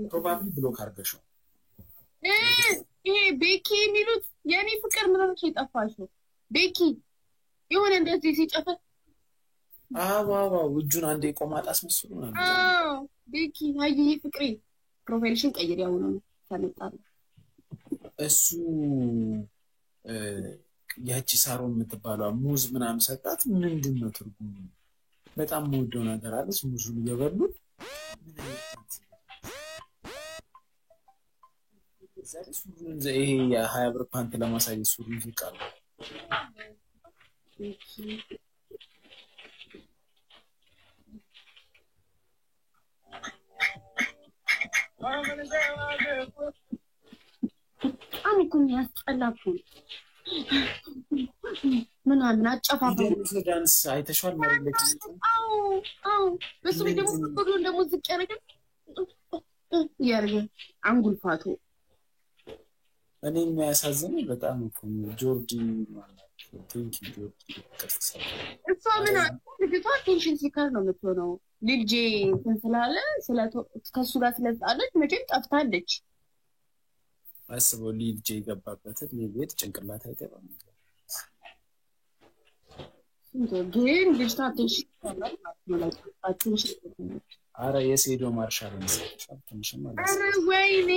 ፕሮባብሊ ብሎክ አድርገሽው ይሄ ቤኪ የሚሉት የኔ ፍቅር ምን ሆነሽ የጠፋሽው? ቤኪ የሆነ እንደዚህ ሲጨፈር አዋዋ እጁን አንዴ ቆማጣ አስመስሉ ነው። ቤኪ ሃይዬ ፍቅሬ ፕሮፋይልሽን ቀይር ያው ነው ታመጣለ። እሱ ያቺ ሳሮን የምትባለው ሙዝ ምናምን ሰጣት። ምንድነው ትርጉሙ? በጣም ወደው ነገር አለች። ሙዙን እየበሉ ይሄ የ20 ብር ፓንት ለማሳየት ሱሪ ይቃል አሚኩም ያስጠላኩ ምን አለ አጨፋፋ ዳንስ አይተሻል ማለት ነው። አው በሱ ደግሞ ሁሉ ደግሞ ዝቅ ያረገ አንጉልፋቱ እኔ የሚያሳዝነው በጣም እኮ ጆርዲ ማለት ቲንክ ጆርዲ ከሰሰ እሷ ምን ልጅቷ ቴንሽን ሲካር ነው የምትሆነው። ልጄ ስላለ ከሱ ጋር ስለጣለች መቼም ጠፍታለች። አስበው ልጄ የገባበት ለቤት ጭንቅላት አይገባም። ግን ልጅቷ ቴንሽን አረ የሴዶ ማርሻል ነው ትንሽም ማለት አረ ወይኔ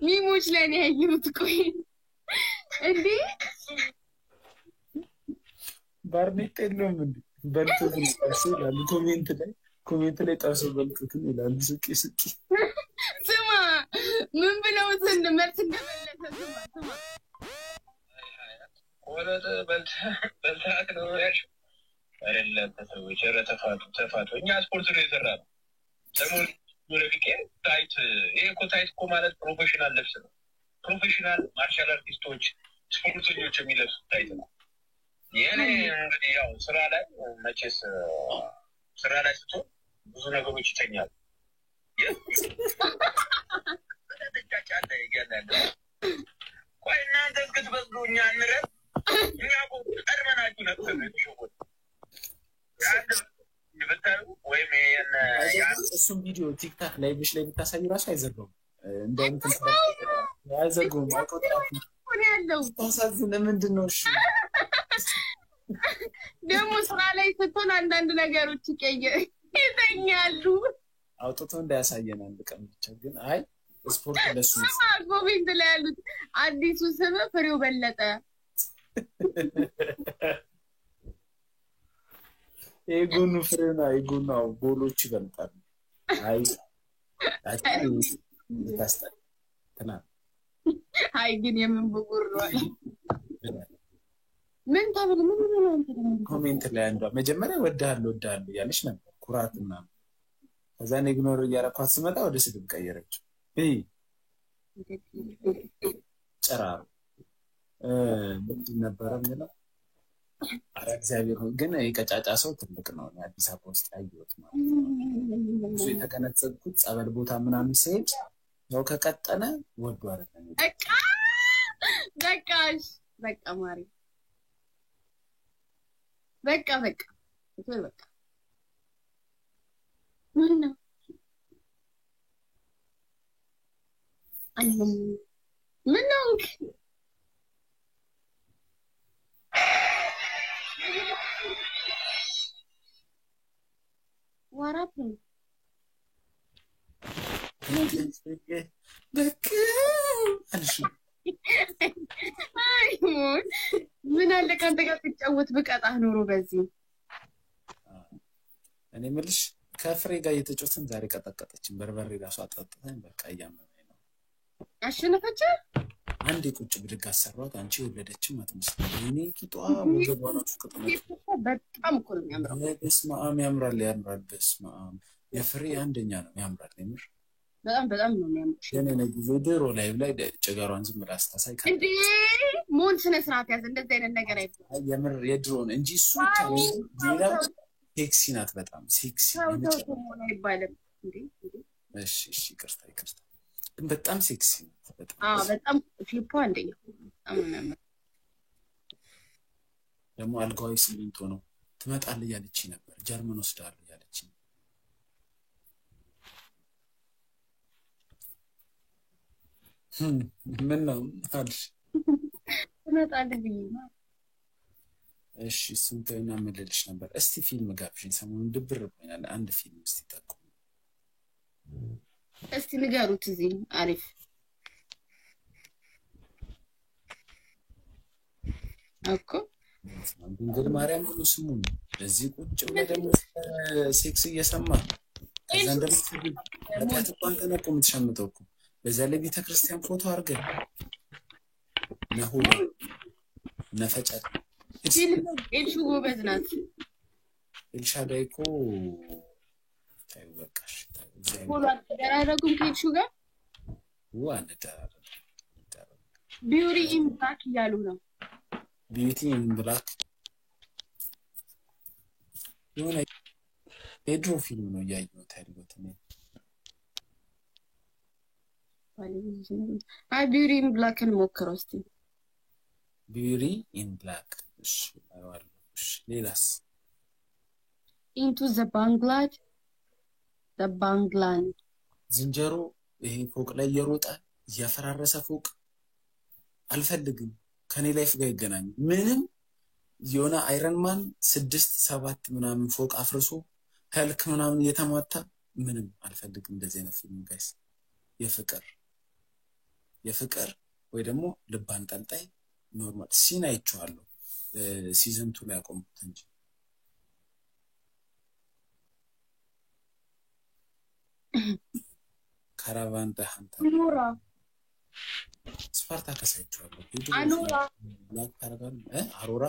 ሚሞች ላይ ነው ያየሁት። ቆይ እንዴ ባርኔጥ የለውም እንዴ? በልቶት ይላሉ ኮሜንት ላይ ጠርሶ በልቶት ይላሉ። ስቂ ስማ ምን ብለው መልስ እንደመለሰ ስማ ወለደ በልታት ነው ያሽ አይደለም ተሰዎች ተፋቱ እኛ ስፖርት ነው የሰራነው። ሰሞኑን ወለፊት ታይት ታይት እኮ ማለት ፕሮፌሽናል ልብስ ነው። ፕሮፌሽናል ማርሻል አርቲስቶች ስፖርተኞች የሚለብሱት ታይት ነው። የኔ እንግዲህ ያው ስራ ላይ መቼስ ስራ ላይ ስትሆን ብዙ ነገሮች ይተኛሉ። በተጫጫለ ይገናል። ቆይ እናንተ እስክትበዛ የእሱን ቪዲዮ ቲክታክ ላይቭሽ ላይ ብታሳይ ራሱ አይዘጋውም። እንደውም አይዘጋውም። ያለው ታሳዝን ምንድን ነው? እሺ ደግሞ ስራ ላይ ስትሆን አንዳንድ ነገሮች ይተኛሉ። አውጥቶ እንዳያሳየን አንድ ቀን ብቻ። ግን አይ ስፖርት ለሱ ኮሜንት ላይ ያሉት አዲሱ ስም ፍሬው በለጠ የጎኑ ፍሬና የጎኑ ቦሎች ይበልጣሉ። አይ አይ ግን የምን ብጉር ነው? ምን ታብል ምን ነው አንተ ደግሞ ኮሜንት ላይ አንዷ መጀመሪያ ወዳለሁ ያለች ነበር ኩራት ምናምን። ከዛ ኢግኖር እያረኳት ስመጣ ወደ ስድብ ቀየረችው። ጨራሩ ምንድን ነበረ የሚለው? ኧረ እግዚአብሔር ሆይ ግን የቀጫጫ ሰው ትልቅ ነው። አዲስ አበባ ውስጥ ያየሁት ማለት ነው። እሱ የተቀነጸብኩት ጸበል ቦታ ምናምን ሲሄድ ነው ከቀጠነ ወዶ አይደለም። በቃሽ በቃ ማሪ በቃ ምን ነው ምን ነው ወራፕ ምን አለ ካንተ ጋር ትጫወት ብቀጣህ ኖሮ በዚህ እኔ የምልሽ ከፍሬ ጋር እየተጫወትን ዛሬ ቀጠቀጠችን። በርበሬ ራሱ አጠጥተን በቃ እያመመኝ ነው። አሸነፈች። አንዴ ቁጭ ብድግ አሰራሁት። አንቺ ወለደችም አትመስልም። እኔ ቂጧ ወገቧን ፍቅጥነት በጣም እኮ ነው የሚያምረው። በስመ አብ ያምራል። በስመ አብ የፍሬ አንደኛ ነው ያምራል። የምር በጣም ነው የሚያምረው። የኔ ጉዞ ድሮ ላይ ጭገሯን ዝም ብላ ስታሳይ እንዴ ሞን ስነ ስርዓት ያዝ። እንደዚህ አይነት ነገር አይደለም። የምር የድሮን እንጂ እሱ ብቻ ነው። ሌላ ሴክሲ ናት፣ በጣም ሴክሲ ነው ይባላል እንዴ። እሺ ይቅርታ ግን በጣም ሴክሲ ናት። በጣም ፊልፖ አንደኛ በጣም ነው የሚያምረው። ደግሞ አልጋዊ ሲሚንቶ ነው። ትመጣለህ እያለችኝ ነበር። ጀርመን ወስዳለሁ እያለችኝ ምን ነው አልሽ? ትመጣለህ ብዬሽ እሺ ስንተኛ መልልሽ ነበር። እስቲ ፊልም ጋብዥኝ። ሰሞኑን ድብር ብሎኛል። አንድ ፊልም እስቲ ጠቁም። እስቲ ንገሩት። እዚህ አሪፍ እኮ ድንግል ማርያም ብሎ ስሙ ነው። በዚህ ቁጭ ብለህ ደግሞ ሴክስ እየሰማ ከዛ እንደምትፈልግ እንኳን ተነቆ የምትሸምተው እኮ በዛ ላይ ቤተክርስቲያን ፎቶ አድርገን ነሆ ነፈጨት ኤልሹ ጎበዝ ናት። ኤልሻዳይ እኮ ታዩ በቃሽ። ፎሎ አደረጉም ከኤልሹ ጋር አንደራረግ ቢዩቲ ኢን ብላክ እያሉ ነው። ቢዩቲ ኢን ብላክ የሆነ የድሮ ፊልም ነው እያየሁት ያለሁት እኔ። አይ ቢዩቲ ኢን ብላክን ሞክረው እስቲ። ቢዩቲ ኢን ብላክ እሺ አይዋለሁ። እሺ ሌላስ? ኢንቱ ዘ ባንግላንድ ዝንጀሮ ይሄ ፎቅ ላይ እየሮጠ እያፈራረሰ ፎቅ አልፈልግም። ከኔ ላይፍ ጋር ይገናኝ። ምንም የሆነ አይረን ማን 6-7 ምናምን ፎቅ አፍርሶ ህልክ ምናምን እየተማታ ምንም አልፈልግም። እንደዚህ አይነት ፊልም ጋይስ የፍቅር ወይ ደግሞ ልብ አንጠልጣይ ኖርማል ሲን አይቼዋለሁ። ሲዝን 2 ላይ አቆምኩት እንጂ ካራቫን ዳንታ አኖራ ስፓርታከስ አይቼዋለሁ። አኖራ ብላክ ካራቫን አሮራ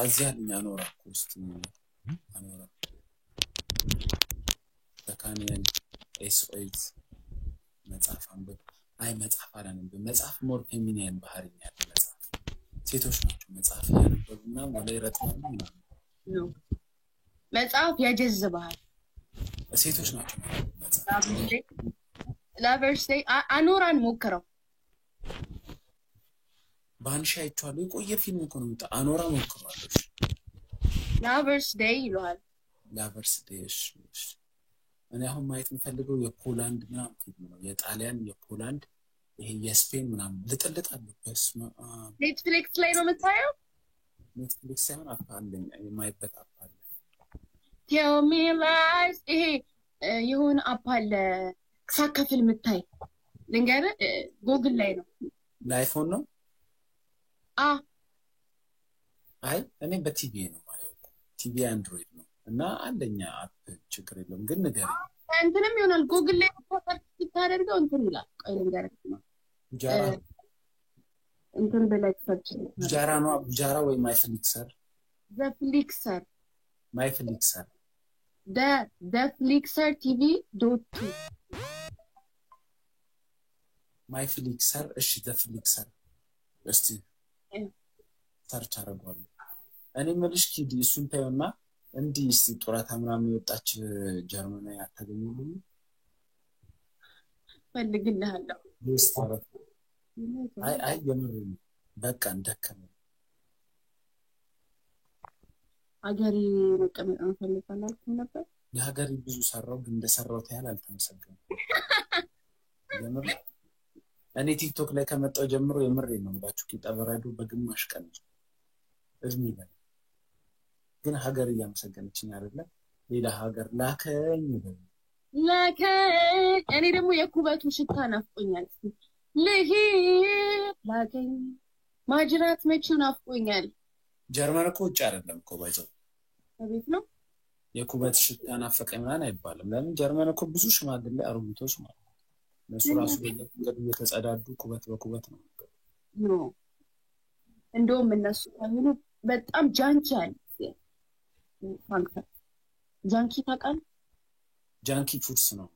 እዚህ አለኝ። አኖራ ውስጥ አኖራ ተካኒያን ኤስኦኤት መጽሐፍ አንብብ። አይ መጽሐፍ አላነብም። መጽሐፍ ሞር ፌሚኒያን ባህሪ ያለው መጽሐፍ ሴቶች ናቸው መጽሐፍ ያነበቡና ወለ ይረጥማሉ ነው። መጽሐፍ ያጀዝባል። ሴቶች ናቸው መጽሐፍ ላቨርስ ዴይ አኖራን ሞክረው። ባንሻ አይቼዋለሁ። የቆየ ፊልም እኮ ነው። አኖራ ሞክሯለሽ። ላቨርስ ዴይ ይሏል። ላቨርስ ዴሽ እኔ አሁን ማየት የምፈልገው የፖላንድ ምናምን ፊልም ነው። የጣሊያን የፖላንድ ይሄ የስፔን ምናምን ልጥልጣለሁ። በስመ አብ ኔትፍሊክስ ላይ ነው የምታየው? ኔትፍሊክስ ሳይሆን አፕ አለኝ የማይበት አፕ አለ። ቴል ሚ ላይስ ይሄ የሆነ አፕ አለ ሳከፍል የምታይ ልንገርህ፣ ጉግል ላይ ነው። ለአይፎን ነው? አ አይ እኔ በቲቪ ነው ማየው። ቲቪ አንድሮይድ ነው እና አንደኛ አፕ ችግር የለውም ግን ንገረኝ። እንትንም ይሆናል ጉግል ላይ ሰርች ስታደርገው እንትን ይላል። ቆይ ልንገርህ ነው ጃራ እንትን በላይ ሰርች ጃራ ነው ጃራ ወይ ማይፍሊክሰር ማይፍሊክሰር ፍሊክሰር ቲቪ ዶት ማይፍሊክሰር እሺ ፍሊክሰር እስቲ ሰርች አደርጋለሁ። እኔ የምልሽ ኪዲ እሱን ታዩና እንዲህ እስቲ ጡረታ ምናምን የወጣች ጀርመናዊ አታገኙልኝ? ፈልግልሃለሁ። አይ የምር በቃ እንደከመ አገሬ መቀመጥ እንፈልጋለን ነበር። የሀገሬ ብዙ ሰራው ግን እንደሰራሁት ያህል አልተመሰገንም። የምር እኔ ቲክቶክ ላይ ከመጣው ጀምሮ የምር ነው የምላችሁ ቂጣ በራዶ በግማሽ ቀን እድሜ ላይ ግን ሀገር እያመሰገነችኝ አይደለም። ሌላ ሀገር ላከኝ እኔ ደግሞ የኩበቱ ሽታ ናፍቆኛል። ልሂድ ላከኝ ማጅራት መቼው ናፍቆኛል። ጀርመን እኮ ውጭ አይደለም እኮ ባይዘው ቤት ነው። የኩበት ሽታ ናፈቀኝ ምናምን አይባልም። ለምን ጀርመን እኮ ብዙ ሽማግሌ አሮጊቶች ማለት ነው። እነሱ ራሱ በየመንገዱ እየተጸዳዱ ኩበት በኩበት ነው። እንደውም እነሱ ካሁኑ በጣም ጃንኪ አለ። ፍራንክፈርት ጃንኪ ታውቃለህ? ጃንኪ ፉድስ ነው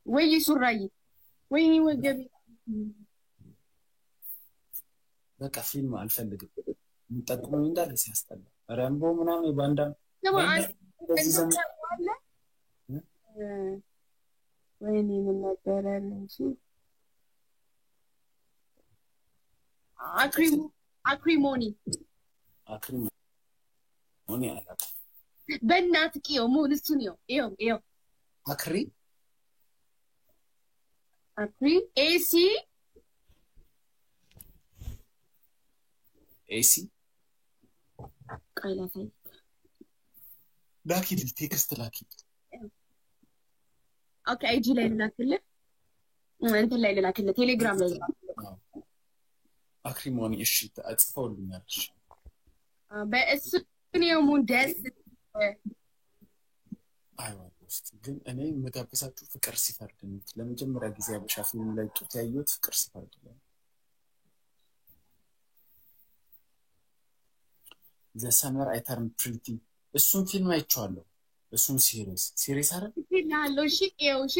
ወይ ሱራይ ወይ ወገቤ በቃ ፊልም አልፈልግም። የምጠቅመው እንዳለ ሲያስጠላ ረምቦ ምናምን የባንዳ ወይኔ ምን ነበረ እንጂ አክሪሞኒ አላውቅም። በእናትህ ቂዮ ሙን እሱን ይኸው አክሪ ኤሲ ቆይ ላሳይ። ላኪልኝ ቴክስት ላኪልኝ። ኦኬ አይጂ ላይ ልላክልህ፣ እንትን ላይ ልላክልህ፣ ቴሌግራም ላይ ልላክልህ። አክሪሞኒ እሺ አጽፈውልኛል። እሺ በእሱ ነው ሙን ደስ አይዋልስት ግን እኔ የምጋብዛችሁ ፍቅር ሲፈርድ ነው። ለመጀመሪያ ጊዜ አበሻ ፊልም ላይ ጡት ያየሁት ፍቅር ሲፈርድ ነው። ዘ ሰመር አይ ተርን ፕሪቲ እሱን ፊልም አይቼዋለሁ። እሱን ሲሪየስ አይደል? ይላል። እሺ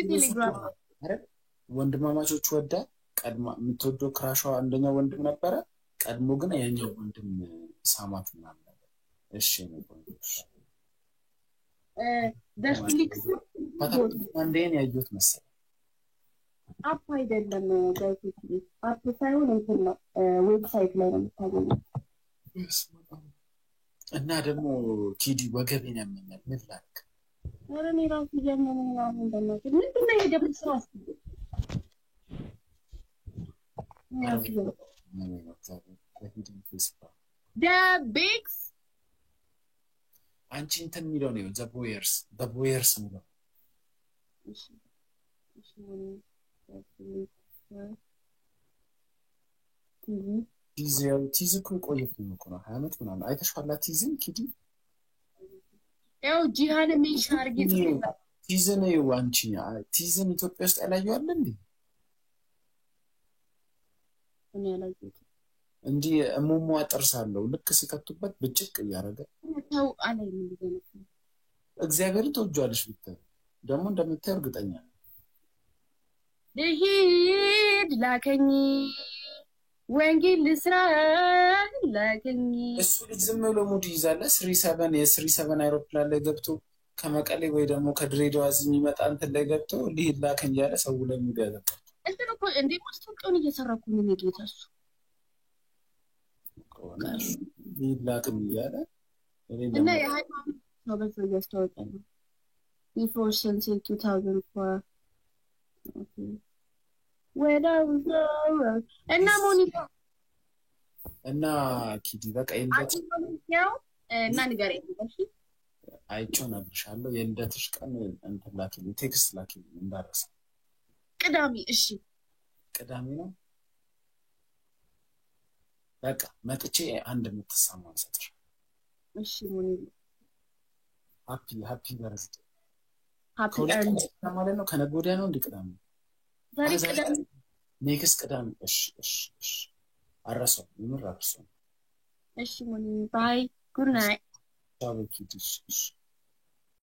ቴሌግራም አይደል? ወንድማማቾች ወዳ ቀድማ የምትወደው ክራሿ አንደኛው ወንድም ነበረ። ቀድሞ ግን ያኛው ወንድም ሳማት ምናምን ነበር። እሺ ነው ወንድምሽ ኔትፍሊክስ አንዴን ያየሁት መሰለኝ። አፕ አይደለም ዳይሬክትሊ አፕ ሳይሆን እንትን ነው ዌብሳይት ላይ ነው የምታገኘው። እና ደግሞ ኪዲ ወገቤን ያመኛል። ምን ላድርግ? ኧረ እኔ ራሱ እያመመኝ ነው አሁን። በእናትህ ምንድን ነው የደብል ስራ አስብ ቢግስ አንቺ እንትን የሚለው ነው ዘ ቦየርስ የሚለው ቲዝ እኮ የቆየ ፊልም እኮ ነው። 20 ዓመት ምናምን አይተሽዋል ቲዝን ኪዲ? ያው ጂሃን ሜንሽ አድርጌ ቲዝን አንቺ ቲዝን ኢትዮጵያ ውስጥ ያላየዋል እንዴ? እኔ ያላየሁት እንዲህ እሙሙ አጥርሳለሁ ልክ ሲከቱበት ብጭቅ እያደረገ ተው አለኝ። ምን ነው እግዚአብሔር ተወጇልሽ ብታይ ደግሞ እንደምታይ እርግጠኛ ነኝ። ልሂድ ላከኝ ወንጌል ልስራ ላከኝ። እሱ ልጅ ዝም ብሎ ሙድ ይዛለ 37 አይሮፕላን ላይ ገብቶ ከመቀሌ ወይ ደግሞ ከድሬዳዋ እዚህ የሚመጣ እንትን ላይ ገብቶ ልሂድ ላከኝ ያለ ሰው ላይ ሙድ ያዘበት እንትን እኮ እንዴ ማስታወቂያውን እየሰራኩ ነው የሚጌታ እሱ ልሂድ ላከኝ እያለ እና የሃይማኖት ነው በዚህ እያስተዋወቀ ነው before since 2004 okay when I was young እና ሞኒካ እና ኪዲ በቃ የልደት ያው እና ንገረኝ እሺ አይቼው ነግርሻለሁ የልደትሽ ቀን እንትን ላኪልኝ ቴክስት ላኪልኝ እንዳረሳ ቅዳሜ እሺ ቅዳሜ ነው በቃ መጥቼ አንድ የምትሰማው ሰጥሽ እሺ ሞኒካ ሃፒ በርዝዴ ሃፒ ኤርሊ ማለት ነው ከነገ ወዲያ ነው እንዴ ቅዳሜ ዛሬ ቅዳሜ ኔክስት ቅዳሜ እሺ አረሰው ይምር አረሰው እሺ ሞኒካ ባይ ጉድ ናይት ቻው ኪዲ እሺ